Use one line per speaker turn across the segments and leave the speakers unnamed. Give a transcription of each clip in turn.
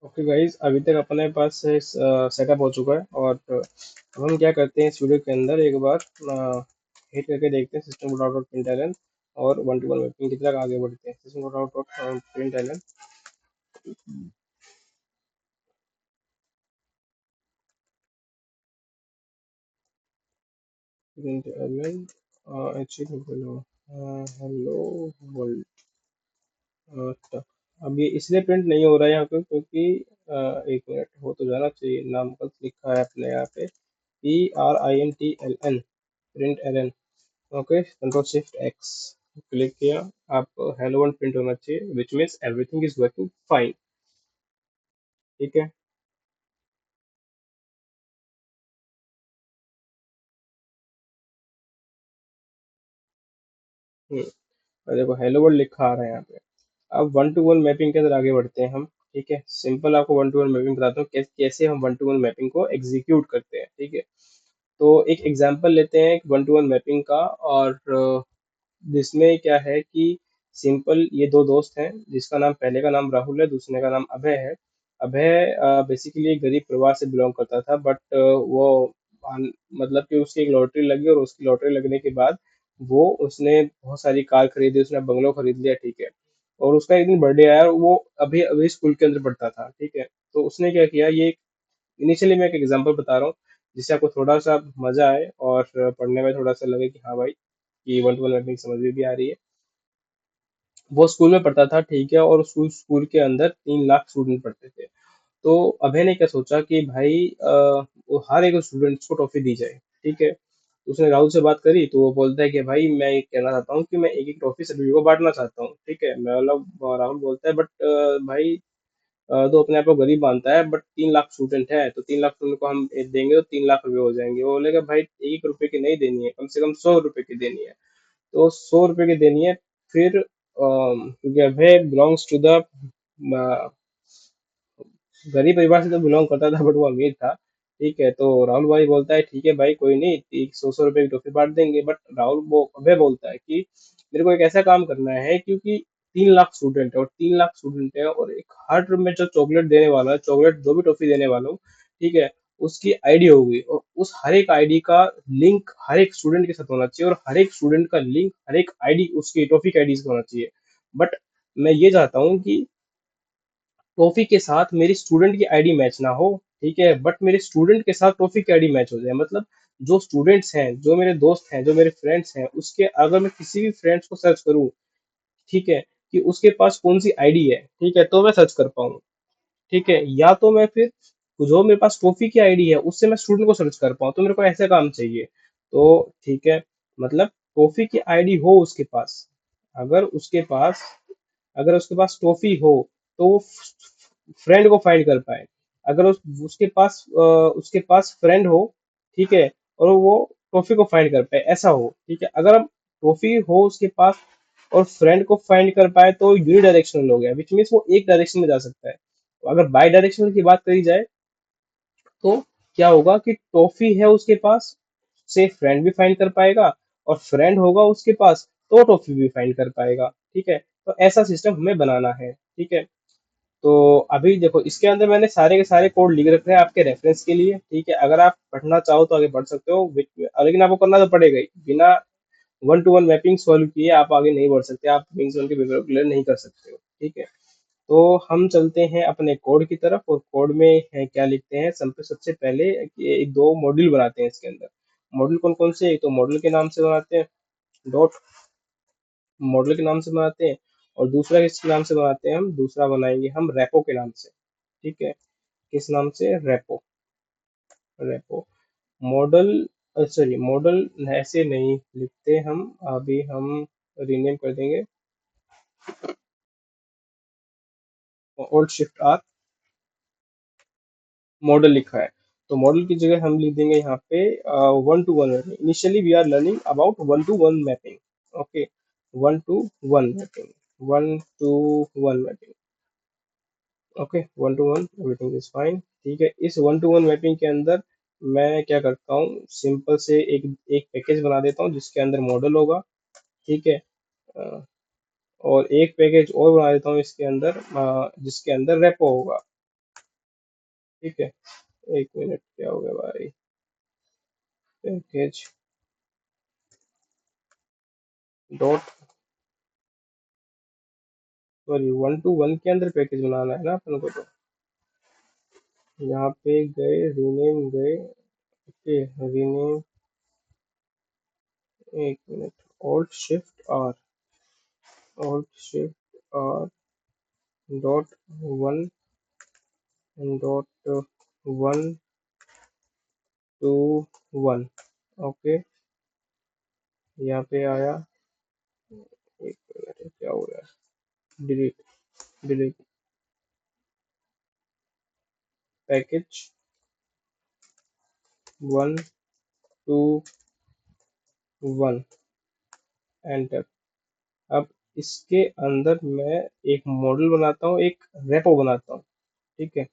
Okay guys, अभी तक अपने पास सेटअप हो चुका है। और अब हम क्या करते हैं, इस वीडियो के अंदर एक बार हिट करके देखते हैं सिस्टम डॉट आउट प्रिंट और वन टू वन मैपिंग की तरफ आगे बढ़ते हैं। System dot out print hello world. तक अब ये इसलिए प्रिंट नहीं हो रहा है यहाँ पे क्योंकि एक मिनट, हो तो जाना चाहिए। नाम बस लिखा है अपने यहाँ पे PRINTLN, print L N. Okay, control shift X click किया। आप हेलो वर्ल्ड प्रिंट होना चाहिए, which means everything is working fine. ठीक है। हम्म, और देखो हेलो वर्ल्ड लिखा आ रहा है यहाँ पे। अब वन टू वन मैपिंग के अंदर आगे बढ़ते हैं हम। ठीक है, सिंपल आपको वन टू वन मैपिंग बताता हूँ कैसे हम वन टू वन मैपिंग को एग्जीक्यूट करते हैं। ठीक है, तो एक एग्जांपल लेते हैं वन टू वन मैपिंग का। और जिसमें क्या है कि सिंपल ये दो दोस्त हैं, जिसका नाम, पहले का नाम राहुल है, दूसरे का नाम अभय है। अभय बेसिकली एक गरीब परिवार से बिलोंग करता था, बट वो मतलब कि उसकी एक लॉटरी लगी, और उसकी लॉटरी लगने के बाद वो उसने बहुत सारी कार खरीदी, उसने बंगलो खरीद लिया। ठीक है, और उसका एक दिन बर्थडे आया, और वो अभी अभी स्कूल के अंदर पढ़ता था। ठीक है, तो उसने क्या किया, ये इनिशियली मैं एक एग्जांपल बता रहा हूँ जिससे आपको थोड़ा सा मजा आए और पढ़ने में थोड़ा सा लगे कि हाँ भाई, कि वन टू वन लर्निंग समझ में भी आ रही है। वो स्कूल में पढ़ता था। ठीक है, और स्कूल के अंदर 3 लाख स्टूडेंट पढ़ते थे। तो अभय ने क्या सोचा कि भाई वो हर एक स्टूडेंट्स को टॉफी दी जाए। ठीक है, उसने राहुल से बात करी, तो वो बोलता है कि भाई मैं ये कहना चाहता हूँ कि मैं एक एक ट्रॉफी सभी को बांटना चाहता हूँ। ठीक है, मैं मतलब राहुल बोलता है, बट भाई तो अपने आप को गरीब मानता है, बट 3 लाख स्टूडेंट है, तो 3 लाख स्टूडेंट को हम देंगे तो 3 लाख रुपए हो जाएंगे। वो बोलेगा भाई 1 रुपए की नहीं देनी है, कम से कम 100 रुपए की देनी है। तो 100 रुपए की देनी है। फिर क्योंकि अभय बिलोंग्स टू द गरीब परिवार से तो बिलोंग करता था, बट वो अमीर था। ठीक है, तो राहुल भाई बोलता है ठीक है भाई, कोई नहीं, 100 100 रुपए की टोपी बांट देंगे। बट राहुल वो अभय बोलता है कि मेरे को एक ऐसा काम करना है, क्योंकि 3 लाख स्टूडेंट है, और 3 लाख स्टूडेंट है, और एक हर रूम में जो चॉकलेट देने वाला है, चॉकलेट जो भी टॉफी देने वाला हूँ, ठीक है, उसकी आईडी होगी, और उस हर एक आईडी का लिंक हर एक स्टूडेंट के साथ होना चाहिए, और हर एक स्टूडेंट का लिंक हर एक आईडी उसकी टॉफी की आईडी से होना चाहिए। बट मैं ये चाहता हूँ कि ट्रॉफी के साथ मेरी स्टूडेंट की आईडी मैच ना हो। ठीक है, बट मेरे स्टूडेंट के साथ ट्रॉफी की आईडी मैच हो जाए। मतलब जो स्टूडेंट्स हैं, जो मेरे दोस्त हैं, जो मेरे फ्रेंड्स हैं, उसके अगर मैं किसी भी फ्रेंड्स को सर्च करूं, ठीक है, कि उसके पास कौन सी आईडी है, ठीक है, तो मैं सर्च कर पाऊँ। ठीक है, या तो मैं फिर जो मेरे पास ट्रॉफी की आईडी है उससे मैं स्टूडेंट को सर्च कर पाऊँ, तो मेरे को ऐसा काम चाहिए। तो ठीक है, मतलब ट्रॉफी की आईडी हो उसके पास। अगर उसके पास अगर उसके पास ट्रॉफी हो तो वो फ्रेंड को फाइंड कर पाए। अगर उसके पास फ्रेंड हो, ठीक है, और वो ट्रॉफी को फाइंड कर पाए, ऐसा हो। ठीक है, अगर हम ट्रॉफी हो उसके पास और फ्रेंड को फाइंड कर पाए तो यूनिडायरेक्शनल हो गया, विच मीन्स वो एक डायरेक्शन में जा सकता है। तो अगर बाई डायरेक्शनल की बात करी जाए, तो क्या होगा कि टॉफी है उसके पास, से फ्रेंड भी फाइंड कर पाएगा, और फ्रेंड होगा उसके पास तो टॉफी भी फाइंड कर पाएगा। ठीक है, तो ऐसा सिस्टम हमें बनाना है। ठीक है, तो अभी देखो, इसके अंदर मैंने सारे के सारे कोड लिख रखे हैं आपके रेफरेंस के लिए। ठीक है, अगर आप पढ़ना चाहो तो आगे पढ़ सकते हो, लेकिन आपको करना तो पड़ेगा ही। बिना one to one mapping solve किए आप आगे नहीं बढ़ सकते, आप विंग्स वन के पेपर क्लियर नहीं कर सकते हो। ठीक है, तो हम चलते हैं अपने कोड की तरफ, और कोड में है क्या लिखते हैं। सबसे पहले कि एक दो मॉड्यूल बनाते हैं इसके अंदर। मॉड्यूल कौन कौन से, एक तो मॉडल के नाम से बनाते हैं, डॉट मॉडल के नाम से बनाते हैं। और दूसरा किसके नाम से बनाते हैं, हम दूसरा बनाएंगे हम रेपो के नाम से। ठीक है, किस नाम से, repo. Repo model, sorry, model ऐसे नहीं लिखते हम, अभी हम रीनेम कर देंगे, ओल्ड शिफ्ट आर, मॉडल लिखा है। तो मॉडल की जगह हम लिख देंगे यहाँ पे one to one mapping. Initially we are learning about one to one mapping. Okay, one to one mapping, one to one mapping. Okay, one to one, everything is fine. ठीक है, इस वन टू वन मैपिंग के अंदर मैं क्या करता हूँ, simple से एक एक पैकेज बना देता हूँ जिसके अंदर मॉडल होगा। ठीक है, अ, और एक पैकेज और बना देता हूँ इसके अंदर, जिसके अंदर रेपो होगा। ठीक है, एक मिनट, क्या हो गया भाई? Package dot, sorry, one to one के अंदर पैकेज बनाना है ना अपन को, तो यहाँ पे गए, रीनेम गए, ओके, रीनेम, एक minute, alt shift R, alt shift R, dot one, dot one to one, okay, यहाँ पे आया, एक मिनट, क्या हो रहा है? Delete, delete, package one to one, enter. अब इसके अंदर मैं एक मॉडल बनाता हूँ, एक रेपो बनाता हूँ, ठीक है,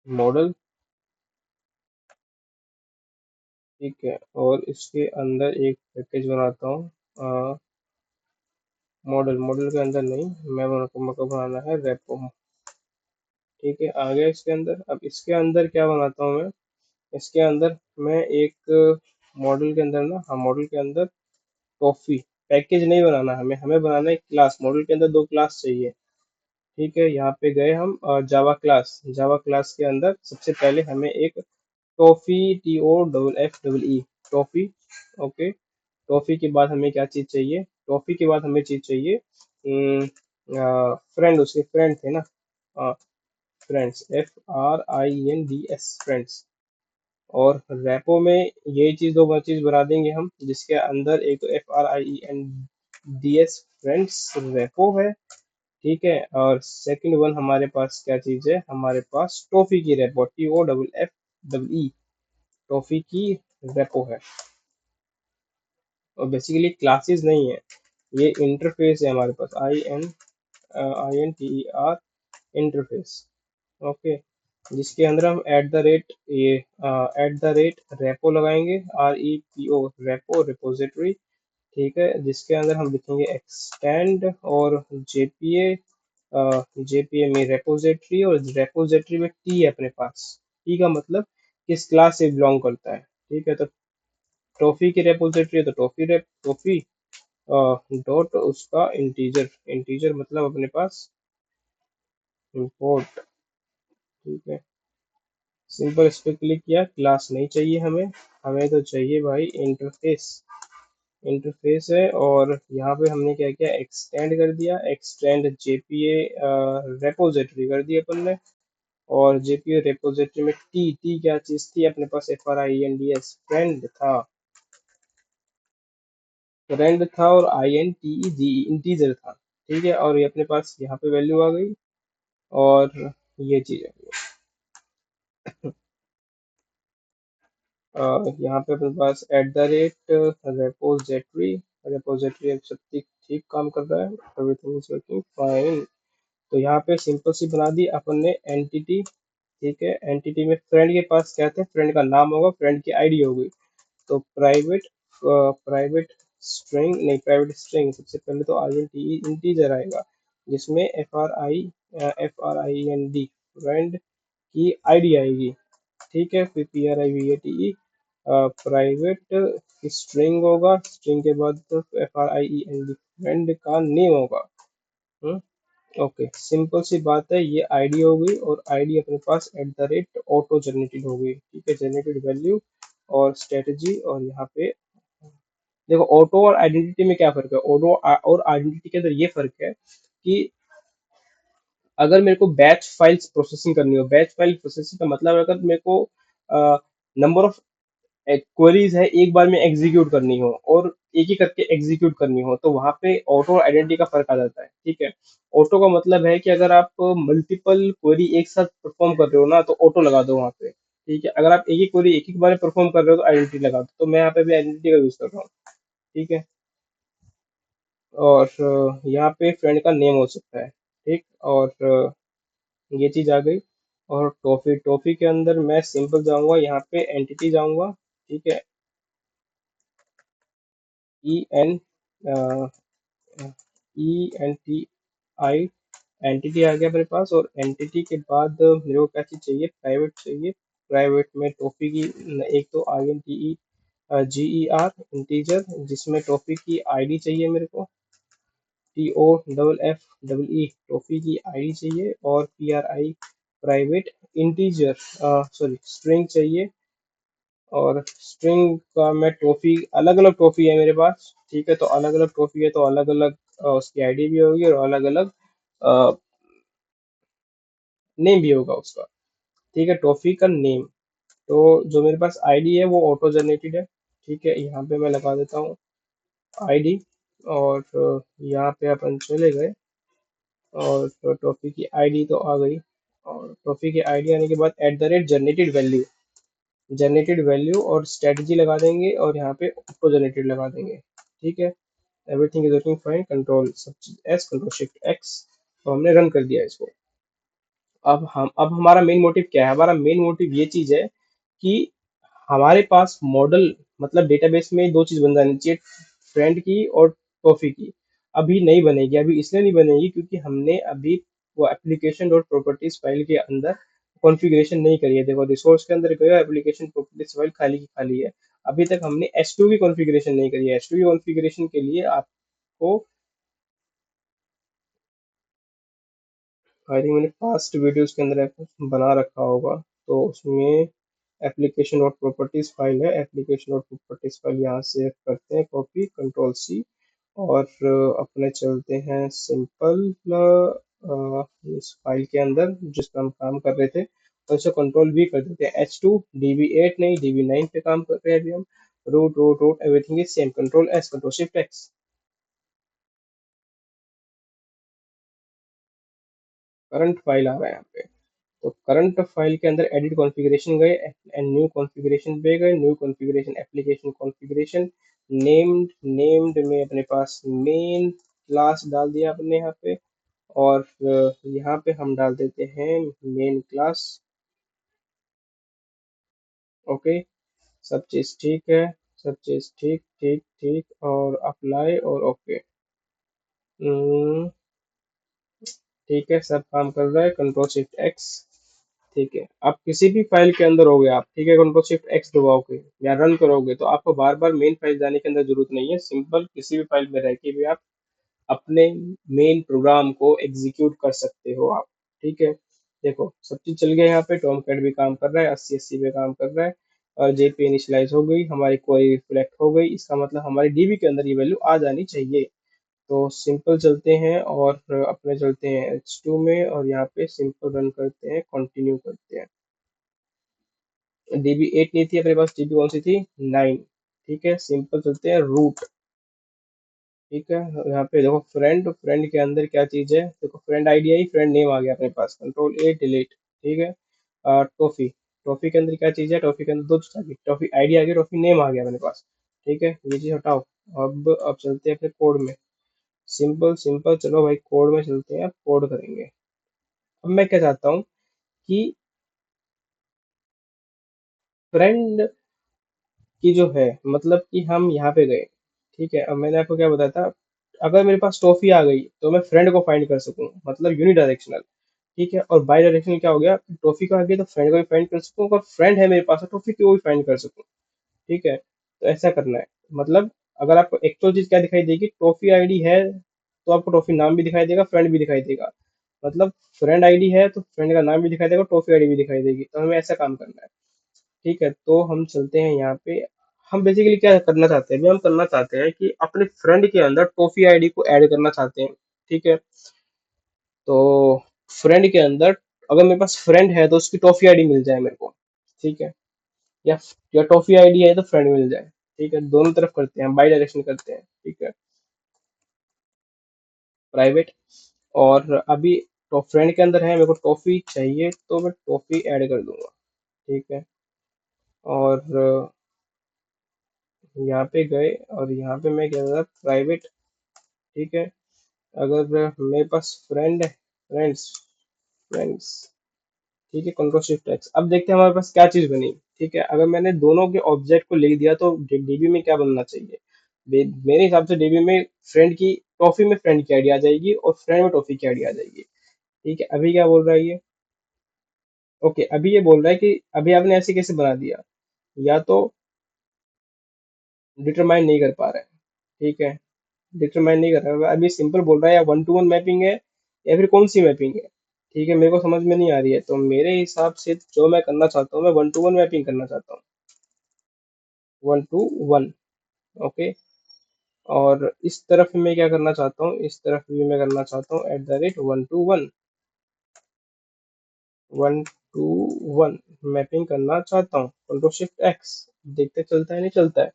मॉडल, ठीक है, और इसके अंदर एक पैकेज बनाता हूँ, मॉडल, मॉडल के अंदर नहीं, मेरे को बनाना है रेपो, ठीक है, आ गया इसके अंदर। अब इसके अंदर क्या बनाता हूँ मैं, इसके अंदर मैं एक मॉडल के अंदर ना, हाँ, मॉडल के अंदर टॉफी, पैकेज नहीं बनाना हमें, हमें बनाना है क्लास, मॉडल के अंदर दो क्लास चाहिए, ठीक है, यहाँ पे गए हम, जावा क्लास, जावा क्लास के अंदर सबसे पहले हमें एक toffee, TOFFEE, toffee, okay, toffee के बाद हमें क्या चीज चाहिए, टॉफी के बाद हमें चीज चाहिए, फ्रेंड, उसके फ्रेंड थे ना, फ्रेंड्स, FRIENDS, फ्रेंड्स, और रैपो में यही चीज, दो चीज बना देंगे हम, जिसके अंदर एक तो FRIENDS, फ्रेंड्स रैपो है, ठीक है, और सेकंड वन हमारे पास क्या चीज है, हमारे पास टॉफी की रेपो, TOFFEE, टॉफी की रेपो है, और बेसिकली क्लासेस नहीं है, ये इंटरफेस है हमारे पास, INTER, इंटरफेस, ओके, जिसके अंदर हम एट द रेट रेपो लगाएंगे, REPO, रेपो, रिपोजिटरी, ठीक है, जिसके अंदर हम लिखेंगे एक्सटेंड, और JPA, JPA में रेपोजिटरी, और रेपोजिटरी में टी है अपने पास, टी का मतलब किस क्लास से बिलोंग करता है, ठीक है, तो टॉफी की रेपोजिटरी है तो टॉफी डॉट उसका इंटीजर, इंटीजर मतलब अपने पास इंपोर्ट, ठीक है, सिंपल इस पे क्लिक किया, क्लास नहीं चाहिए हमें, हमें तो चाहिए भाई इंटरफेस, इंटरफेस है, और यहाँ पे हमने क्या किया, एक्सटेंड कर दिया, एक्सटेंड JPA रेपोजिटरी कर दी अपन ने, और JPA रेपोजिटरी में टी, टी क्या चीज थी अपने पास, FRIENDS, फ्रेंड था, फ्रेंड था, और INTEGE, इंटीजर था, ठीक है, और ये अपने पास यहाँ पे वैल्यू आ गई, और ये चीज आ गई, यहाँ पे अपने पास @रेपोजिटरी, रेपोजिटरी अब सब ठीक ठीक काम कर रहा है, एवरीथिंग इज वर्किंग फाइन, तो यहाँ पे सिंपल सी बना दी अपन ने एंटिटी, ठीक है, एंटिटी में फ्रेंड के पास क्या थे, फ्रेंड का नाम होगा, फ्रेंड की आईडी होगी, तो प्राइवेट स्ट्रिंग, नहीं, प्राइवेट स्ट्रिंग, सबसे पहले तो INT इंटीजर आएगा, जिसमें FRIEND, फ्रेंड की आईडी आएगी, ठीक है, फिर PRIVATE, प्राइवेट स्ट्रिंग होगा, स्ट्रिंग के बाद FRIEND, फ्रेंड का नेम होगा, ओके, सिंपल सी बात है, ये आईडी हो गई, और आईडी अपने पास @ऑटो जनरेटेड हो गई, ठीक है, जनरेटेड वैल्यू, और स्ट्रेटजी, और यहाँ पे देखो, ऑटो और आइडेंटिटी में क्या फर्क है, ऑटो और आइडेंटिटी के अंदर ये फर्क है कि अगर मेरे को बैच फाइल्स प्रोसेसिंग करनी हो, बैच फाइल प्रोसेसिंग का मतलब है, अगर मेरे को नंबर ऑफ क्वेरीज है एक बार में एग्जीक्यूट करनी हो, और एक ही करके एग्जीक्यूट करनी हो, तो वहां पे ऑटो और आइडेंटिटी का फर्क आ जाता है, ठीक है, ऑटो का मतलब है कि अगर आप मल्टीपल क्वेरी एक साथ परफॉर्म कर रहे हो ना, तो ऑटो लगा दो वहां पे, ठीक है, अगर आप एक ही क्वेरी एक ही बार में परफॉर्म कर रहे हो तो आइडेंटिटी लगा दो, तो मैं यहाँ पे भी आइडेंटिटी का यूज कर रहा हूँ, ठीक है, और यहाँ पे फ्रेंड का नेम हो सकता है, ठीक, और ये चीज आ गई, और टॉफी, टॉफी के अंदर मैं सिंपल जाऊंगा, यहाँ पे एंटिटी जाऊंगा, ठीक है, EN, E N T I entity आ गया मेरे पास, और एंटिटी के बाद मेरे को क्या चीज चाहिए, प्राइवेट चाहिए। प्राइवेट में टॉफी की एक तो I N T E G E R integer, जिसमें टॉफी की आईडी चाहिए मेरे को, T O double F double E, toffee की आईडी चाहिए, और P R I private integer, sorry string चाहिए। और स्ट्रिंग का मैं टॉफी, अलग अलग टॉफी है मेरे पास, ठीक है, तो अलग अलग टॉफी है तो अलग अलग उसकी आईडी भी होगी, और अलग अलग नेम भी होगा उसका, ठीक है, टॉफी का नेम। तो जो मेरे पास आईडी है वो ऑटो जनरेटेड है, ठीक है, यहाँ पे मैं लगा देता हूँ आईडी। और यहाँ पे अपन चले गए, और टॉफी की आईडी तो आ गई, और टॉफी की आईडी आने के बाद eight the rate generated value, generated value और स्ट्रेटजी लगा देंगे, और यहाँ पे ऑटो जनरेटेड लगा देंगे, ठीक है। Everything is working fine, control सब चीज एस, कंट्रोल शिफ्ट एक्स, तो हमने रन कर दिया इसको। अब हमारा मेन मोटिव क्या है, हमारा मेन मोटिव ये चीज है कि हमारे पास मॉडल, मतलब डेटाबेस में दो चीज बन जानी चाहिए, फ्रेंड की और टॉफी की। अभी नहीं बनेगी, अभी इसलिए नहीं बनेगी क्योंकि हमने अभी वो एप्लीकेशन डॉट प्रॉपर्टीज फाइल के अंदर कॉन्फ़िगरेशन नहीं करी है। देखो रिसोर्स के अंदर गया, एप्लीकेशन प्रॉपर्टीज फाइल खाली की खाली है। अभी तक हमने एच टू की कॉन्फ़िगरेशन नहीं करी है। एच टू की कॉन्फ़िगरेशन के लिए आपको, आई थिंक मैंने पास्ट वीडियोस के अंदर बना रखा होगा, तो उसमें एप्लीकेशन डॉट प्रॉपर्टीज फाइल है, एप्लीकेशन डॉट प्रॉपर्टीज फाइल यहाँ से करते हैं कॉपी, कंट्रोल सी, और अपने चलते हैं सिंपल इस फाइल के अंदर जिस पर हम काम कर रहे थे, और इसे कंट्रोल भी कर देते हैं, H two D B eight नहीं डी बी नाइन पे काम कर रहे हैं अभी हम। Root root root everything is same, control S, control shift X, current file आ रहा है यहाँ पे। तो करंट फाइल के अंदर एडिट कॉन्फ़िगरेशन गए, एंड न्यू कॉन्फ़िगरेशन पे गए, new configuration application configuration, named में अपने पास मेन क्लास डाल दिया अपने यहाँ पे, और यहाँ पे हम डाल देते हैं मेन क्लास। ओके, सब चीज़ ठीक है, सब चीज़ ठीक ठीक ठीक, और अप्लाई और ओके, ठीक है, सब काम कर रहा है, कंट्रोल शिफ्ट एक्स, ठीक है। आप किसी भी फाइल के अंदर होगे आप, ठीक है, कंट्रोल शिफ्ट एक्स दबाओगे या रन करोगे तो आपको बार बार मेन फाइल जाने के अंदर जरूरत नहीं है, सिंपल किसी भी फाइल में रह के भी आप अपने मेन प्रोग्राम को एग्जीक्यूट कर सकते हो आप, ठीक है। देखो सब चीज चल गया, यहाँ पे टॉम कैट भी काम कर रहा है, 80 80 पे काम कर रहा है, और जेपी इनिशियलाइज हो गई, हमारी क्वेरी रिफ्लेक्ट हो गई, इसका मतलब हमारी डीबी के अंदर ये वैल्यू आ जानी चाहिए। तो सिंपल चलते हैं, और अपने चलते हैं H2 में, और यहाँ पे सिंपल रन करते हैं, कंटिन्यू करते हैं। डीबी एट नहीं थी अपने पास, डीबी कौन सी थी, नाइन, ठीक है। सिंपल चलते हैं रूट, ठीक है। यहाँ पे देखो फ्रेंड, फ्रेंड के अंदर क्या चीज है, देखो फ्रेंड आईडी आई, फ्रेंड नेम आ गया अपने पास, कंट्रोल ए डिलीट, ठीक है। टॉफी, टॉफी के अंदर क्या चीज है, टॉफी के अंदर दो चीज आ गई, टॉफी आईडी आ गई, टॉफी नेम आ गया अपने पास, ठीक है, ये चीज हटाओ। अब चलते हैं अपने कोड में, सिंपल सिंपल चलो भाई कोड में चलते हैं, अब कोड करेंगे। अब मैं क्या चाहता हूँ कि फ्रेंड की जो है, मतलब कि हम यहाँ पे गए, ठीक है, अब मैंने आपको क्या बताया था, अगर मेरे पास टॉफी आ गई तो मैं फ्रेंड को फाइंड कर सकूं, मतलब यूनिडायरेक्शनल, ठीक है। और बाई डायरेक्शनल क्या हो गया, टॉफी का आ गया तो फ्रेंड को भी फाइंड कर सकूं, अगर फ्रेंड है मेरे पास तो टॉफी को भी फाइंड कर सकूं, ठीक है। तो ऐसा करना है, मतलब अगर आपको एक्चुअल चीज क्या दिखाई देगी, टॉफी आईडी है तो आपको टॉफी नाम भी दिखाई देगा, फ्रेंड भी दिखाई देगा, मतलब फ्रेंड आईडी है तो फ्रेंड का नाम भी दिखाई देगा, टॉफी आईडी भी दिखाई देगी, तो हमें ऐसा काम करना है, ठीक है। तो हम चलते हैं यहाँ पे, हम बेसिकली क्या करना चाहते हैं, अभी हम करना चाहते हैं कि अपने फ्रेंड के अंदर टॉफी आईडी को ऐड करना चाहते हैं, ठीक है। तो फ्रेंड के अंदर अगर मेरे पास फ्रेंड है तो उसकी टॉफी आईडी मिल जाए मेरे को, ठीक है, या या टॉफी आईडी है तो फ्रेंड मिल जाए, ठीक है, दोनों तरफ करते हैं, बाई डायरेक्शन करते हैं, ठीक है, प्राइवेट। और अभी तो फ्रेंड के अंदर है, मेरे को टॉफी चाहिए तो मैं टॉफी ऐड कर दूंगा, ठीक है। और यहाँ पे गए, और यहाँ पे मैं क्या था, प्राइवेट, ठीक है। अगर मेरे पास फ्रेंड है, फ्रेंड्स, फ्रेंड्स, ठीक है, कंट्रोल शिफ्ट एक्स, अब देखते हैं हमारे पास क्या चीज बनी, ठीक है। अगर मैंने दोनों के ऑब्जेक्ट को लिख दिया तो डीबी में क्या बनना चाहिए, मेरे हिसाब से डीबी में फ्रेंड की, टॉफी में फ्रेंड की आईडी आ जाएगी और फ्रेंड में टॉफी की आईडी आ जाएगी, ठीक है, अभी क्या बोल रहा है ये? ओके, अभी ये बोल रहा है कि अभी आपने ऐसे कैसे बना दिया, या तो डिटरमाइन नहीं कर पा रहे हैं। ठीक है, डिटरमाइन नहीं कर रहा है, अभी सिंपल बोल रहा है या वन टू वन मैपिंग है या फिर कौन सी मैपिंग है। ठीक है, मेरे को समझ में नहीं आ रही है, तो मेरे हिसाब से जो मैं करना चाहता हूँ, मैं वन टू वन मैपिंग करना चाहता हूँ। One to one. ओके। और इस तरफ मैं क्या करना चाहता हूँ, इस तरफ भी मैं करना चाहता हूँ eight the rate one to one. One to one mapping करना चाहता हूँ, कंट्रोल शिफ्ट एक्स। देखते चलता है नहीं चलता है।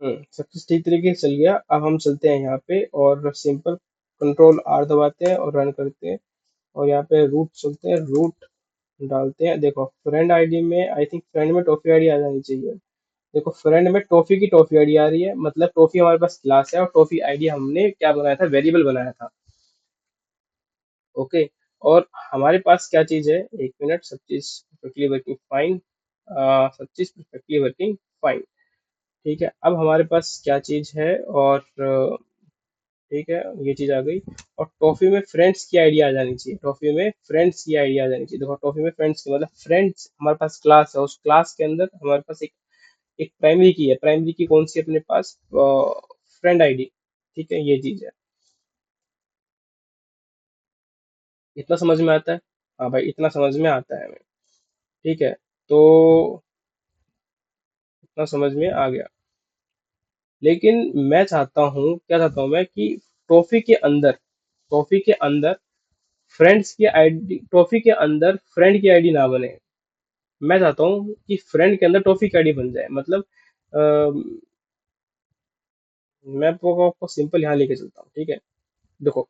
सब ठीक तरीके से चल गया। अब हम चलते हैं यहाँ पे और सिंपल कंट्रोल आर दबाते हैं और रन करते हैं। और यहाँ पे रूट चलते हैं, रूट डालते हैं। देखो फ्रेंड आईडी में, आई थिंक फ्रेंड में टॉफी आईडी आ जानी चाहिए। देखो फ्रेंड में टॉफी की टॉफी आईडी आ रही है, मतलब टॉफी हमारे पास क्लास है और टॉफी आईडी हमने क्या बनाया था, वेरिएबल बनाया था। ओके। और हमारे पास क्या चीज है, एक मिनट, सब चीज परफेक्टली वर्किंग फाइन। सब चीज परफेक्टली वर्किंग फाइन। ठीक है, अब हमारे पास क्या चीज है, और ठीक है, ये चीज आ गई। और टॉफी में फ्रेंड्स की आईडी आ जानी चाहिए, टॉफी में फ्रेंड्स की आईडी आ जानी चाहिए। देखो टॉफी में फ्रेंड्स की मतलब फ्रेंड्स, हमारे पास क्लास है, उस क्लास के अंदर हमारे पास एक प्राइमरी की है। प्राइमरी की कौन सी है अपने पास, फ्रेंड आईडी। ठीक है, ये चीज है। इतना समझ में आता है? हाँ भाई, इतना समझ में आता है हमें। ठीक है, तो इतना समझ में आ गया। लेकिन मैं चाहता हूँ, क्या चाहता हूँ मैं, कि टॉफी के अंदर, टॉफी के अंदर फ्रेंड्स की आईडी, टॉफी के अंदर फ्रेंड की आईडी ना बने। मैं चाहता हूँ कि फ्रेंड के अंदर टॉफी की आईडी बन जाए। मतलब मैं आपको सिंपल यहाँ लेके चलता हूँ। ठीक है, देखो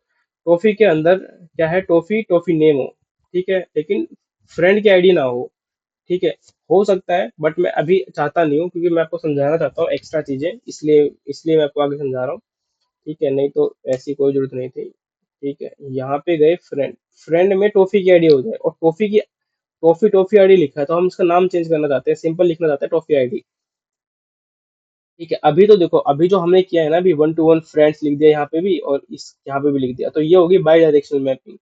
टॉफी के अंदर क्या है, टॉफी टॉफी नेम हो। ठीक है, लेकिन फ्रेंड की आईडी ना हो। ठीक है, हो सकता है, बट मैं अभी चाहता नहीं हूँ, क्योंकि मैं आपको समझाना चाहता हूँ एक्स्ट्रा चीजें, इसलिए इसलिए मैं आपको आगे समझा रहा हूँ। ठीक है, नहीं तो ऐसी कोई जरूरत नहीं थी। ठीक है, यहाँ पे गए फ्रेंड, फ्रेंड में टॉफी की आईडी हो जाए, और टॉफी की, टॉफी टॉफी आईडी लिखा है तो हम इसका नाम चेंज करना चाहते हैं, सिंपल लिखना चाहते हैं टॉफी आईडी। ठीक है, अभी तो देखो, अभी जो हमने किया है ना, अभी वन टू वन फ्रेंड्स लिख दिया यहाँ पे भी और इस यहाँ पे भी लिख दिया, तो ये होगी बाई डायरेक्शनल मैपिंग।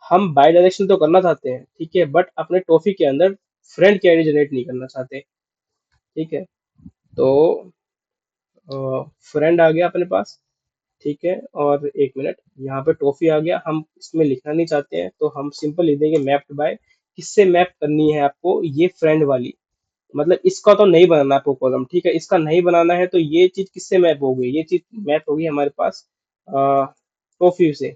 हम बाई डायरेक्शन तो करना चाहते हैं, ठीक है, बट अपने टॉफी के अंदर फ्रेंड की आईडी जनरेट नहीं करना चाहते। ठीक है, तो फ्रेंड आ गया अपने पास। ठीक है, और एक मिनट, यहाँ पे टॉफी आ गया, हम इसमें लिखना नहीं चाहते हैं, तो हम सिंपल लिख देंगे मैप्ड बाय। किससे मैप करनी है आपको, ये फ्रेंड वाली, मतलब इसका तो नहीं बनाना आपको कॉलम। ठीक है, इसका नहीं बनाना है, तो ये चीज किससे मैप होगी, ये चीज मैप होगी हमारे पास टॉफी से,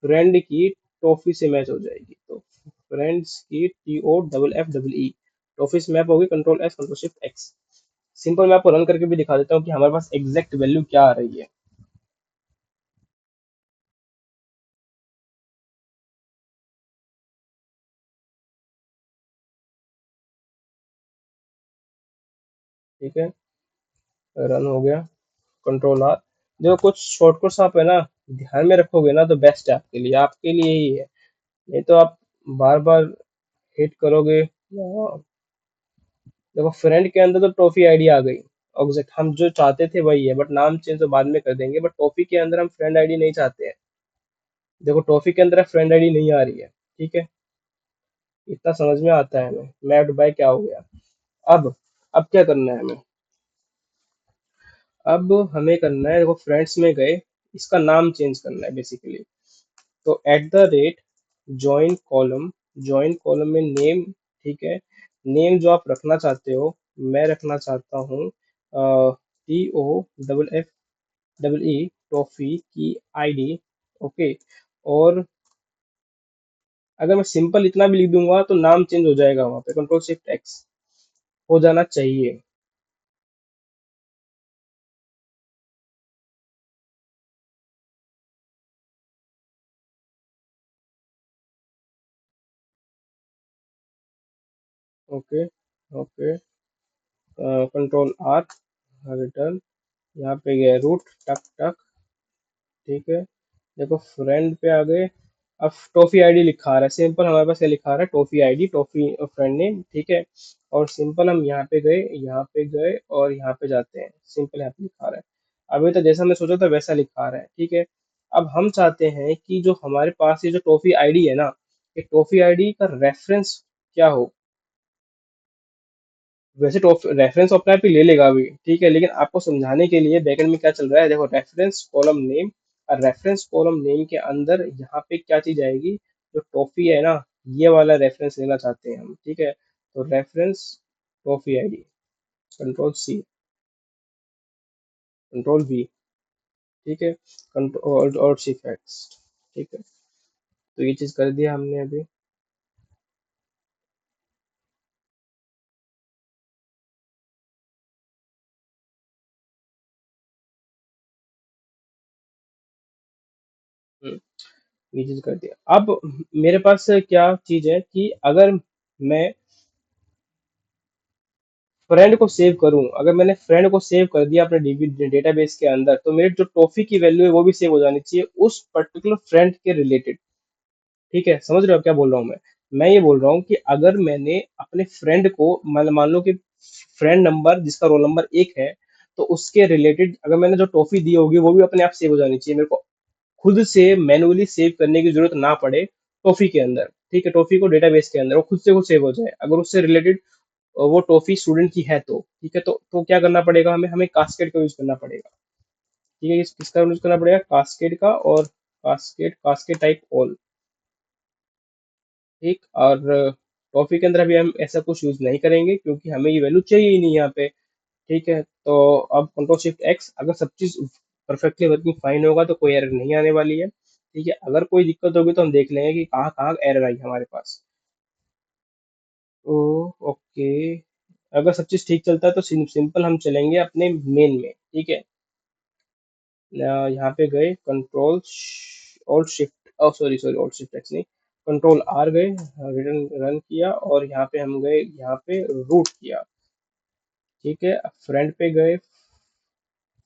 फ्रेंड की टॉफी से मैच हो जाएगी। तो फ्रेंड्स की TOFF टॉफी से मैप होगी, control S control shift x. Simple मैं आपको रन करके भी दिखा देता हूँ कि हमारे पास एग्जैक्ट वैल्यू क्या आ रही है। ठीक है, रन हो गया, कंट्रोल आर। जो कुछ शॉर्टकट्स आप है ना, ध्यान में रखोगे ना, तो बेस्ट है आपके लिए, आपके लिए ही है। नहीं तो आप बार बार हिट करोगे। देखो फ्रेंड के अंदर तो ट्रॉफी आईडी आ गई, एग्जैक्ट हम जो चाहते थे वही है, बट नाम चेंज तो बाद में कर देंगे, बट टॉफी के अंदर हम फ्रेंड आईडी नहीं चाहते हैं। देखो टॉफी के अंदर फ्रेंड आईडी नहीं आ रही है। ठीक है, इतना समझ में आता है हमें, मैप्ड बाय क्या हो गया। अब क्या करना है हमें, अब हमें करना है, देखो फ्रेंड्स में गए, इसका नाम चेंज करना है बेसिकली। तो eight the rate join column, join column में नेम। ठीक है, नेम जो आप रखना चाहते हो, मैं रखना चाहता हूँ TOFFE टॉफी की आईडी। ओके। और अगर मैं सिंपल इतना भी लिख दूंगा तो नाम चेंज हो जाएगा, वहां पे कंट्रोल शिफ्ट एक्स हो जाना चाहिए। Okay. Okay, control R, return. यहाँ पे गए रूट, टक टक। ठीक है, देखो फ्रेंड पे आ गए। अब टॉफी आईडी लिखा रहा है, सिंपल हमारे पास क्या लिखा रहा है, toffee ID, toffee friend name, ठीक है। और सिंपल हम यहाँ पे गए, यहाँ पे गए और यहाँ पे जाते हैं, सिंपल यहाँ पे लिखा रहा है। अभी तो जैसा मैं सोचा था वैसा लिखा रहा है, ठीक है। अब हम चाहते हैं कि जो हमारे पास ये जो टॉफी आईडी है ना, ये टॉफी आईडी का रेफरेंस क्या हो। वैसे तो रेफरेंस अपने आप ही ले लेगा अभी, ठीक है, लेकिन आपको समझाने के लिए बैकएंड में क्या चल रहा है, देखो रेफरेंस कॉलम नेम, और रेफरेंस कॉलम नेम के अंदर यहाँ पे क्या चीज आएगी, जो टॉफी है ना, ये वाला रेफरेंस लेना चाहते हैं हम, ठीक है। तो reference toffee ID, control C, control V, ठीक है, कंट्रोल और शिफ्ट एक्स, ठीक है। तो ये चीज कर दिया हमने अभी। हम्म, ये चीज कर दिया। अब मेरे पास क्या चीज है कि अगर मैं फ्रेंड को सेव करूं, अगर मैंने फ्रेंड को सेव कर दिया अपने डेटाबेस के अंदर, तो मेरे जो टॉफी की वैल्यू है वो भी सेव हो जानी चाहिए उस पर्टिकुलर फ्रेंड के रिलेटेड, ठीक है। समझ रहे हो आप क्या बोल रहा हूँ मैं ये बोल रहा हूँ कि अगर मैंने अपने फ्रेंड को, मान मान लो कि फ्रेंड नंबर जिसका रोल नंबर 1 है, तो उसके रिलेटेड अगर मैंने जो टॉफी दी होगी वो भी अपने आप सेव हो जानी चाहिए, मेरे को खुद से मैनुअली सेव करने की जरूरत ना पड़े टॉफी के अंदर, ठीक है। टॉफी को डेटाबेस के अंदर वो खुद सेव हो जाए, अगर उससे रिलेटेड वो टॉफी स्टूडेंट की है तो, ठीक है। तो क्या करना पड़ेगा, हमें हमें कास्केड का यूज करना पड़ेगा, ठीक है। किसका यूज करना पड़ेगा, कास्केड का, और कास्केड, कास्केड टाइप ऑल, ठीक। और टॉफी के अंदर अभी हम ऐसा कुछ यूज नहीं करेंगे क्योंकि हमें ये वैल्यू चाहिए ही नहीं यहाँ पे, ठीक है। तो अब कंट्रोल शिफ्ट एक्स, अगर सब चीज परफेक्टली वर्किंग फाइन होगा तो कोई एरर नहीं आने वाली है, ठीक है। अगर कोई दिक्कत होगी तो हम देख लेंगे कि कहाँ कहाँ एरर आई हमारे पास। ओ, ओके। अगर सब चीज ठीक चलता है तो सिंपल हम चलेंगे अपने मेन में, ठीक है। यहाँ पे गए, कंट्रोल और शिफ्ट, ओ सॉरी सॉरी, और शिफ्ट एक्स नहीं, कंट्रोल आर गए, रिटर्न रन किया, और यहाँ पे हम गए, यहाँ पे रूट किया, ठीक है। फ्रंट पे गए,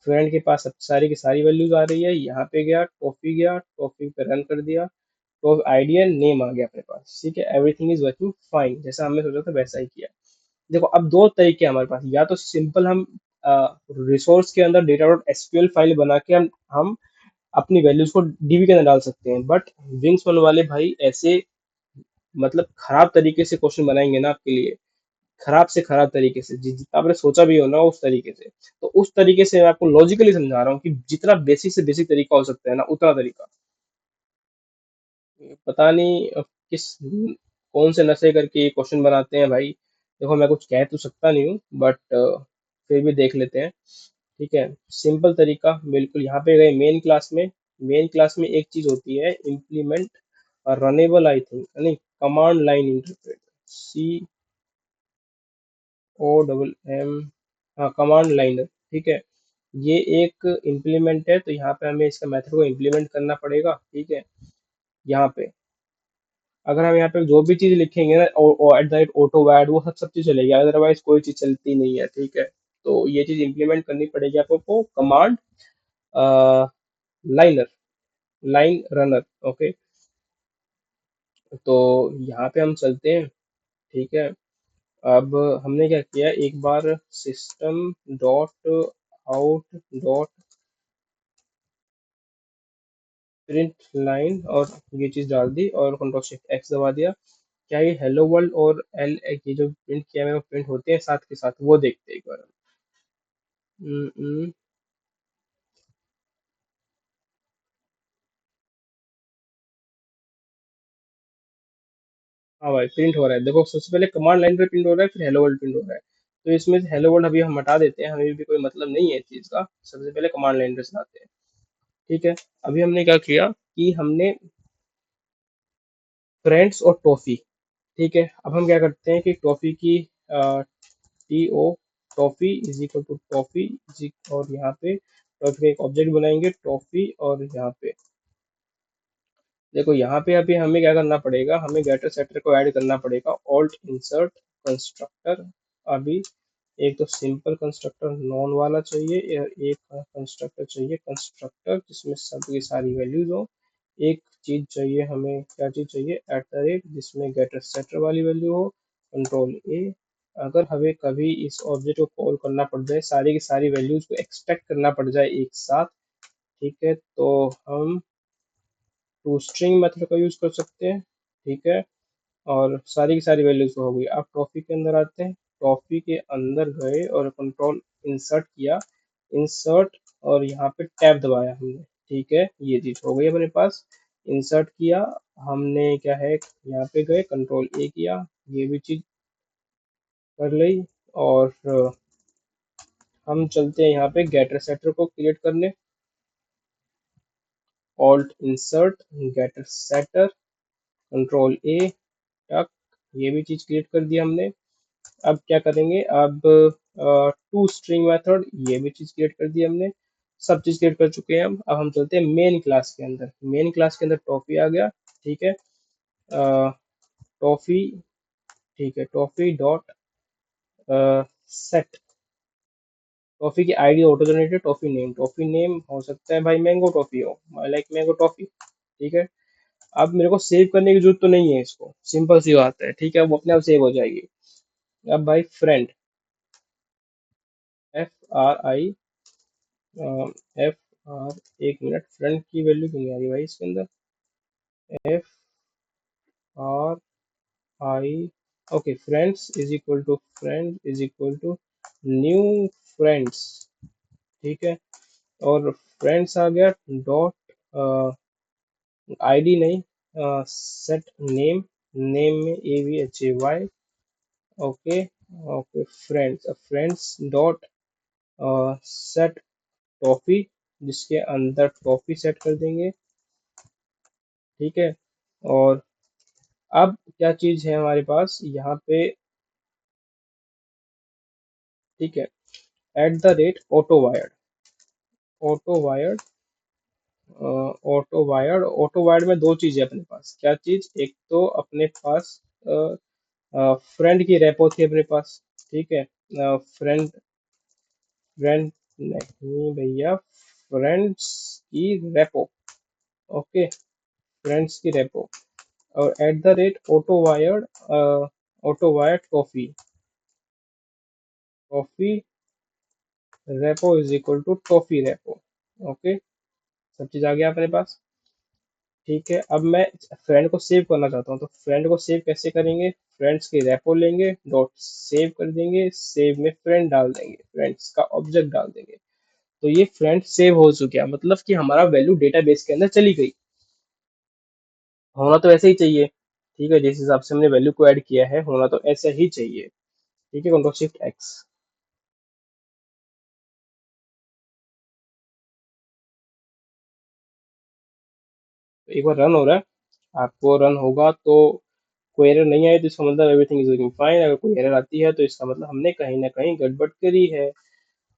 फ्रेंड के पास अब सारी की सारी वैल्यूज आ रही है, यहाँ पे गया टॉपिक पे रन कर दिया, तो आइडिया नेम आ गया अपने पास, ठीक है। एवरीथिंग इज वर्किंग फाइन, जैसा हमने सोचा था वैसा ही किया। देखो अब दो तरीके हैं हमारे पास, या तो सिंपल हम रिसोर्स के अंदर डेटा डॉट एसक्यूएल फाइल बना के हम अपनी वैल्यूज को डीबी के अंदर डाल सकते हैं, बट विंग्स वन वाले भाई ऐसे मतलब खराब तरीके से क्वेश्चन बनाएंगे ना आपके लिए, खराब से खराब तरीके से, जितना आपने सोचा भी हो ना उस तरीके से। तो उस तरीके से मैं आपको लॉजिकली समझा रहा हूँ कि जितना बेसिक से बेसिक तरीका हो सकता है ना, उतना तरीका। पता नहीं किस कौन से नशे करके ये क्वेश्चन बनाते हैं भाई। देखो मैं कुछ कह तो सकता नहीं हूँ, बट फिर भी देख लेते हैं, ठीक है। सिंपल तरीका बिल्कुल, यहाँ पे गए मेन क्लास में, मेन क्लास में एक चीज होती है इम्प्लीमेंट रनेबल, आई थिंक नहीं, कमांड लाइन इंटरप्रेटर, सी ओ डबल एम, हाँ कमांड लाइनर, ठीक है। ये एक इम्प्लीमेंट है, तो यहाँ पे हमें इसका मेथड को इम्प्लीमेंट करना पड़ेगा, ठीक है। यहाँ पे अगर हम यहाँ पे जो भी चीज लिखेंगे ना, एट द रेट ऑटो वैड, वो सब सब चीज चलेगी, अदरवाइज कोई चीज चलती नहीं है, ठीक है। तो ये चीज इम्प्लीमेंट करनी पड़ेगी आपको, command liner, line runner, okay. तो यहाँ पे हम चलते हैं, ठीक है। अब हमने क्या किया, एक बार system dot out dot print line, और ये चीज डाल दी, और कंट्रोल शिफ्ट एक्स दबा दिया। क्या ये हेलो वर्ल्ड और एल ये जो प्रिंट किया है वो प्रिंट होते हैं साथ के साथ, वो देखते हैं एक बार। हम्म, हाँ भाई प्रिंट हो रहा है, देखो सबसे पहले कमांड लाइन पे प्रिंट हो रहा है, फिर हेलो वर्ल्ड प्रिंट हो रहा है। तो इसमें हेलो वर्ल्ड अभी हम हटा देते हैं, हमें भी कोई मतलब नहीं है इस चीज का, सबसे पहले कमांड लाइन पे चलाते हैं, ठीक है। अभी हमने क्या किया कि हमने फ्रेंड्स और टॉफी, ठीक है। अब हम क्या करते हैं कि टॉफी की T O, toffee is equal to toffee, और यहाँ पे टॉफी का एक ऑब्जेक्ट बनाएंगे टॉफी, और यहाँ पे देखो, यहाँ पे अभी हमें क्या करना पड़ेगा, हमें गेटर सेटर को ऐड करना पड़ेगा, ऑल्ट इंसर्ट कंस्ट्रक्टर। अभी एक तो सिंपल कंस्ट्रक्टर नॉन वाला चाहिए, या एक कंस्ट्रक्टर चाहिए कंस्ट्रक्टर जिसमें सब की सारी वैल्यूज हो, एक चीज़ चाहिए हमें, क्या चीज़ चाहिए, एट द रेट जिसमें गेटर सेटर वाली वैल्यू हो, कंट्रोल ए। अगर हमें कभी इस ऑब्जेक्ट को कॉल करना पड़ जाए, सारी की सारी वैल्यूज को एक्सट्रैक्ट करना पड़ जाए एक साथ, ठीक है, तो हम टू स्ट्रिंग मेथड का यूज कर सकते हैं, ठीक है। और सारी की सारी वैल्यूज हो गई। अब टॉफी के अंदर आते हैं, टॉफी के अंदर गए और कंट्रोल इंसर्ट किया, इंसर्ट, और यहाँ पे टैब दबाया हमने, ठीक है, ये चीज हो गई अपने पास। इंसर्ट किया हमने, क्या है, यहाँ पे गए कंट्रोल ए किया, ये भी चीज कर ली। और हम चलते हैं यहाँ पे गेटर सेटर को क्रिएट करने, alt insert getter setter, control A, टक, ये भी चीज क्रिएट कर दिया हमने। अब क्या करेंगे, अब टू स्ट्रिंग मेथड, ये भी चीज क्रिएट कर दी हमने, सब चीज क्रिएट कर चुके हैं हम। अब हम चलते हैं मेन क्लास के अंदर, मेन क्लास के अंदर टॉफी आ गया, ठीक है, टॉफी, ठीक है, टॉफी डॉट सेट, टॉफी की ID auto generated, toffee name हो सकता है भाई मैंगो टॉफी हो, आई लाइक मैंगो टॉफी, ठीक है। अब मेरे को सेव करने की जरूरत तो नहीं है इसको, सिंपल सी बात है, ठीक है, वो अपने आप सेव हो जाएगी। अब भाई फ्रेंड, FRI, एफ आर, एक मिनट, फ्रेंड की वैल्यू क्यों नहीं आ रही भाई इसके अंदर, FRI, okay, friends is equal to, friend is equal to new friends, ठीक है। और फ्रेंड्स आ गया, डॉट आईडी नहीं, सेट नेम, नेम में AVHAY, okay, okay, friends, friends dot set toffee, जिसके अंदर टॉफी सेट कर देंगे, ठीक है। और अब क्या चीज है हमारे पास यहाँ पे, ठीक है, eight the rate auto wired, auto wired, auto wired में दो चीजें अपने पास, क्या चीज, एक तो अपने पास फ्रेंड की रेपो थी अपने पास, ठीक है, फ्रेंड, फ्रेंड नहीं भैया, फ्रेंड्स की रेपो, ओके, फ्रेंड्स की रेपो। और at the rate auto wired toffee, toffee repo is equal to toffee repo, okay, सब चीज आ गया अपने पास, ठीक है। अब मैं फ्रेंड को सेव करना चाहता हूँ, तो फ्रेंड को सेव कैसे करेंगे, फ्रेंड्स की रेपो लेंगे, डॉट सेव कर देंगे, सेव में फ्रेंड डाल देंगे, फ्रेंड्स का ऑब्जेक्ट डाल देंगे, तो ये फ्रेंड सेव हो चुका, मतलब कि हमारा वैल्यू डेटाबेस के अंदर चली गई। होना तो ऐसे ही चाहिए, ठीक है, जिस हिसाब से हमने वैल्यू को ऐड किया है, होना तो ऐसा ही चाहिए, ठीक है, कंट्रोल शिफ्ट एक्स। तो एक बार रन हो रहा है, आपको रन होगा तो कोई एरर नहीं आए तो इसका मतलब एवरीथिंग इज वर्किंग फाइन, अगर कोई एरर आती है तो इसका मतलब हमने कहीं ना कहीं गड़बड़ करी है।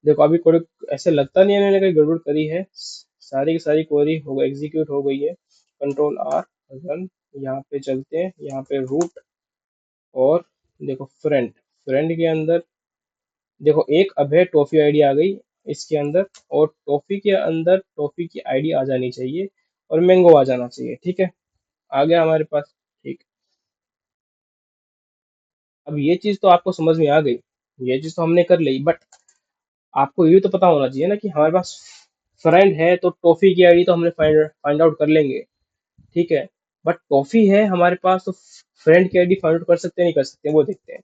देखो अभी कोई ऐसे लगता नहीं है मैंने कहीं गड़बड़ करी है, सारी की सारी क्वेरी हो एग्जीक्यूट हो गई है, कंट्रोल आर, रन, यहाँ पे चलते हैं, यहाँ पे रूट, और देखो फ्रेंड, फ्रेंड के अंदर देखो एक अभय टॉफी आईडी आ गई इसके अंदर, और टॉफी के अंदर टॉफी की आईडी आ जानी चाहिए, और मैंगो आ जाना चाहिए, ठीक है, आ गया हमारे पास, ठीक। अब ये चीज तो आपको समझ में आ गई, ये चीज तो हमने कर ली, बट आपको ये तो पता होना चाहिए ना कि हमारे पास फ्रेंड है तो टॉफी की आईडी तो हमने फाइंड आउट कर लेंगे, ठीक है, बट टॉफी है हमारे पास तो फ्रेंड की आईडी फाइंड आउट कर सकते हैं नहीं कर सकते वो देखते हैं।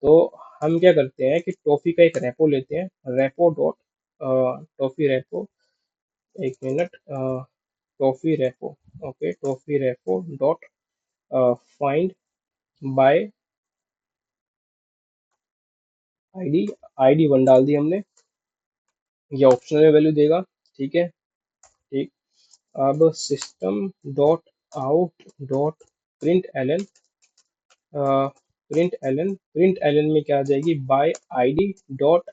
तो हम क्या करते हैं कि टॉफी का एक रेपो लेते हैं, रेपो डॉट टॉफी रेपो, एक minute, toffee repo, okay, toffee repo dot find by ID, ID one डाल दी हमने, ये ऑप्शनल वैल्यू देगा, ठीक है, ठीक। अब system dot out dot print L N, print L N में क्या आ जाएगी, बाय आईडी डॉट,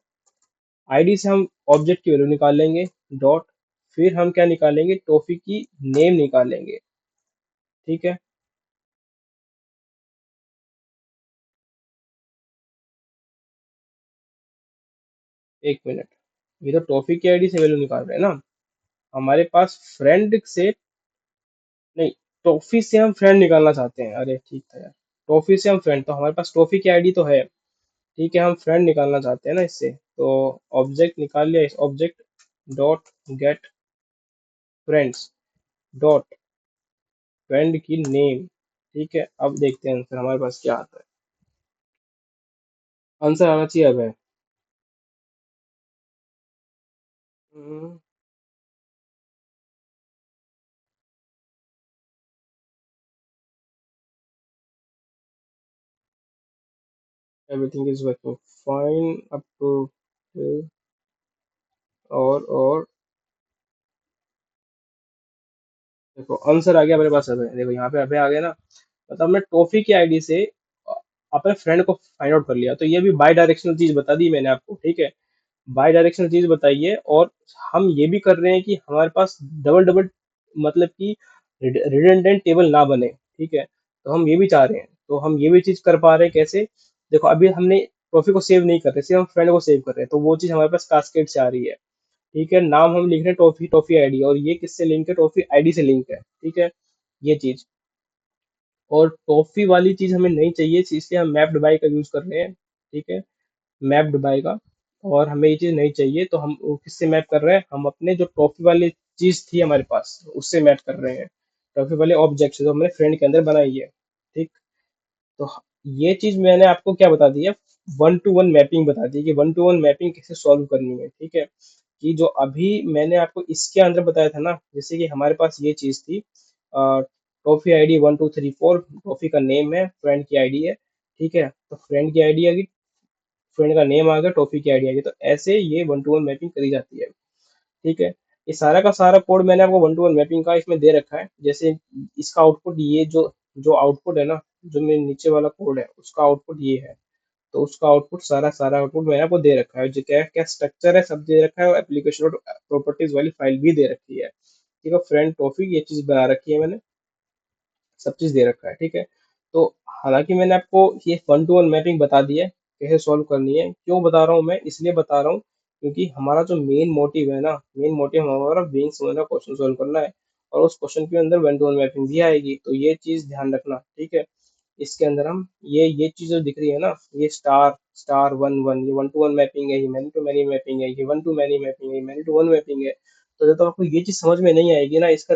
आईडी से हम ऑब्जेक्ट की वैल्यू निकाल लेंगे, डॉट, फिर हम क्या निकालेंगे, टॉफी की नेम निकालेंगे, ठीक है। एक मिनट, ये तो टॉफी की आईडी से वैल्यू निकाल रहे हैं ना, हमारे पास फ्रेंड से नहीं, टॉफी से हम फ्रेंड निकालना चाहते हैं, अरे ठीक था यार। टॉफी से हम फ्रेंड, तो हमारे पास टॉफी की आईडी तो है, ठीक है, हम फ्रेंड निकालना चाहते हैं ना इससे, तो ऑब्जेक्ट निकाल लिया, इस object dot get friends dot friend की नेम, ठीक है। अब देखते हैं आंसर हमारे पास क्या आता है। आंसर आना चाहिए अब है। Everything is working fine up to, और देखो आंसर आ गया मेरे पास अबे, देखो यहाँ पे अबे आ गया ना, मतलब हमने टॉफी की आईडी से अपने फ्रेंड को फाइंड आउट कर लिया, तो ये भी बाई डायरेक्शनल चीज बता दी मैंने आपको, ठीक है। बाई डायरेक्शनल चीज बताइए, और हम ये भी कर रहे हैं कि हमारे पास डबल डबल, मतलब कि रिडंडेंट टेबल ना बने, ठीक है। तो हम ये भी चाह रहे हैं, तो हम ये भी चीज कर पा रहे हैं कैसे, देखो अभी हमने ट्रॉफी को सेव नहीं कर रहे, सिर्फ हम फ्रेंड को सेव कर रहे हैं, तो वो चीज हमारे पास कास्केड से आ रही है, ठीक है। नाम हम लिख रहे हैं टॉफी, टॉफी आईडी, और ये किससे लिंक है, टॉफी आईडी से लिंक है, ठीक है, ये चीज। और टॉफी वाली चीज हमें नहीं चाहिए, इसलिए हम मैप्ड बाय का यूज कर रहे हैं, ठीक है, मैप्ड बाय का। और हमें ये चीज नहीं चाहिए, तो हम वो किससे मैप कर रहे हैं, हम अपने जो टॉफी वाली चीज थी हमारे पास उससे मैप कर रहे हैं, टॉफी वाले ऑब्जेक्ट जो हमने फ्रेंड के अंदर बनाई है, ठीक। तो ये चीज मैंने आपको क्या बता दी है, वन टू वन मैपिंग बता दी कि वन टू वन मैपिंग कैसे सॉल्व करनी है, ठीक है। कि जो अभी मैंने आपको इसके अंदर बताया था ना, जैसे कि हमारे पास ये चीज थी, टॉफी आईडी 1 2 3 4, टॉफी का नेम है, फ्रेंड की आईडी है, ठीक है, तो फ्रेंड की आईडी आ गई, फ्रेंड का नेम आ गया, टॉफी की आईडी आ गई, तो ऐसे ये वन टू वन मैपिंग करी जाती है, ठीक है। ये सारा का सारा कोड मैंने आपको वन टू वन मैपिंग का इसमें दे रखा है, जैसे इसका आउटपुट, ये जो जो आउटपुट है ना, जो मेरे नीचे वाला कोड है उसका आउटपुट ये है, तो उसका आउटपुट, सारा सारा आउटपुट मैंने आपको दे रखा है, जो क्या क्या स्ट्रक्चर है सब दे रखा है, और एप्लीकेशन प्रॉपर्टीज वाली फाइल भी दे रखी है, ठीक है। फ्रेंड टॉफी ये चीज बना रखी है मैंने, सब चीज दे रखा है, ठीक है। तो हालांकि मैंने आपको ये वन टू वन मैपिंग बता दी है कैसे सॉल्व करनी है, क्यों बता रहा हूँ मैं, इसलिए बता रहा हूँ क्योंकि हमारा जो मेन मोटिव है ना, मेन मोटिव हमारा बीइंग समझना, क्वेश्चन सॉल्व करना है, और उस क्वेश्चन के अंदर वन टू वन मैपिंग भी आएगी, तो ये चीज ध्यान रखना, ठीक है। इसके अंदर हम ये चीज जो दिख रही है ना, ये स्टार स्टार वन वन, ये वन टू वन मैपिंग है, ये मैनी टू मैनी मैपिंग है, ये वन टू मैनी मैपिंग है, मैनी टू वन मैपिंग है। तो जब तक आपको ये चीज समझ में नहीं आएगी ना, इसका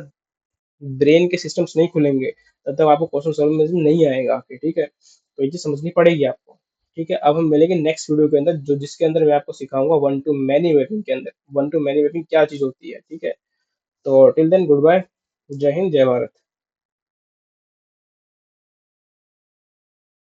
ब्रेन के सिस्टम्स नहीं खुलेंगे, तब तक आपको क्वेश्चन सॉल्व में नहीं आएगा आपके, ठीक है। तो ये चीज समझनी पड़ेगी आपको, ठीक है। अब हम मिलेंगे नेक्स्ट वीडियो के अंदर, जो जिसके अंदर मैं आपको सिखाऊंगा वन टू मैनी मैपिंग के अंदर, वन टू मैनी मैपिंग क्या चीज होती है, ठीक है। तो टिल देन गुड बाय, जय हिंद जय भारत।